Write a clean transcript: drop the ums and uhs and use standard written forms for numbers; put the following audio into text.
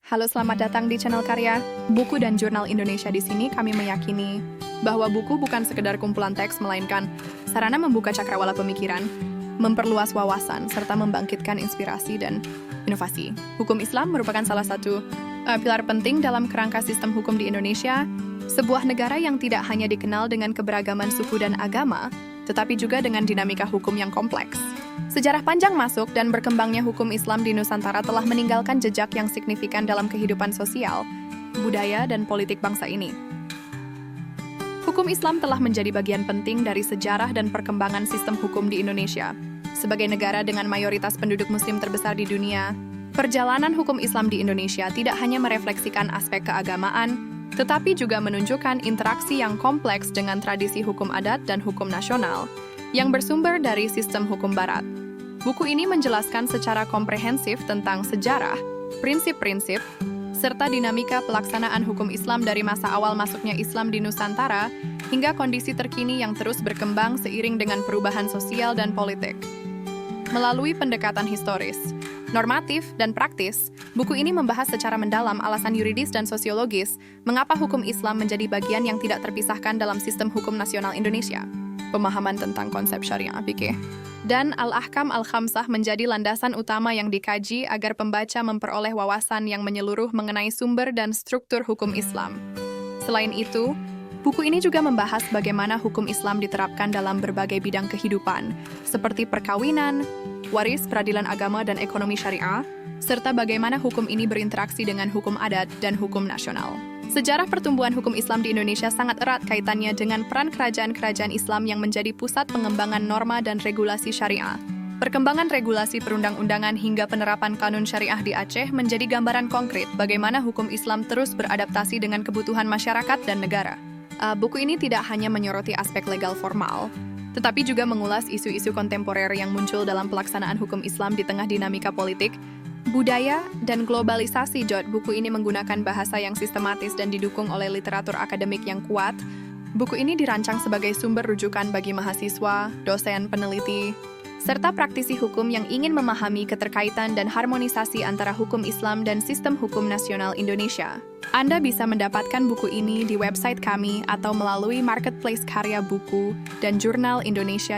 Halo, selamat datang di channel Karya Buku dan Jurnal Indonesia. Di sini kami meyakini bahwa buku bukan sekedar kumpulan teks, melainkan sarana membuka cakrawala pemikiran, memperluas wawasan, serta membangkitkan inspirasi dan inovasi. Hukum Islam merupakan salah satu pilar penting dalam kerangka sistem hukum di Indonesia, sebuah negara yang tidak hanya dikenal dengan keberagaman suku dan agama, tetapi juga dengan dinamika hukum yang kompleks. Sejarah panjang masuk dan berkembangnya hukum Islam di Nusantara telah meninggalkan jejak yang signifikan dalam kehidupan sosial, budaya, dan politik bangsa ini. Hukum Islam telah menjadi bagian penting dari sejarah dan perkembangan sistem hukum di Indonesia. Sebagai negara dengan mayoritas penduduk Muslim terbesar di dunia, perjalanan hukum Islam di Indonesia tidak hanya merefleksikan aspek keagamaan, tetapi juga menunjukkan interaksi yang kompleks dengan tradisi hukum adat dan hukum nasional yang bersumber dari sistem hukum Barat. Buku ini menjelaskan secara komprehensif tentang sejarah, prinsip-prinsip, serta dinamika pelaksanaan hukum Islam dari masa awal masuknya Islam di Nusantara hingga kondisi terkini yang terus berkembang seiring dengan perubahan sosial dan politik. Melalui pendekatan historis, normatif, dan praktis, buku ini membahas secara mendalam alasan yuridis dan sosiologis mengapa hukum Islam menjadi bagian yang tidak terpisahkan dalam sistem hukum nasional Indonesia. Pemahaman tentang konsep syariah fikih dan al-ahkam al-khamsah menjadi landasan utama yang dikaji agar pembaca memperoleh wawasan yang menyeluruh mengenai sumber dan struktur hukum Islam. Selain itu, buku ini juga membahas bagaimana hukum Islam diterapkan dalam berbagai bidang kehidupan, seperti perkawinan, waris, peradilan agama, dan ekonomi syariah, serta bagaimana hukum ini berinteraksi dengan hukum adat dan hukum nasional. Sejarah pertumbuhan hukum Islam di Indonesia sangat erat kaitannya dengan peran kerajaan-kerajaan Islam yang menjadi pusat pengembangan norma dan regulasi syariah. Perkembangan regulasi perundang-undangan hingga penerapan kanun syariah di Aceh menjadi gambaran konkret bagaimana hukum Islam terus beradaptasi dengan kebutuhan masyarakat dan negara. Buku ini tidak hanya menyoroti aspek legal formal, tetapi juga mengulas isu-isu kontemporer yang muncul dalam pelaksanaan hukum Islam di tengah dinamika politik, budaya, dan globalisasi. Buku ini menggunakan bahasa yang sistematis dan didukung oleh literatur akademik yang kuat. Buku ini dirancang sebagai sumber rujukan bagi mahasiswa, dosen, peneliti, serta praktisi hukum yang ingin memahami keterkaitan dan harmonisasi antara hukum Islam dan sistem hukum nasional Indonesia. Anda bisa mendapatkan buku ini di website kami atau melalui marketplace Karya Buku dan Jurnal Indonesia.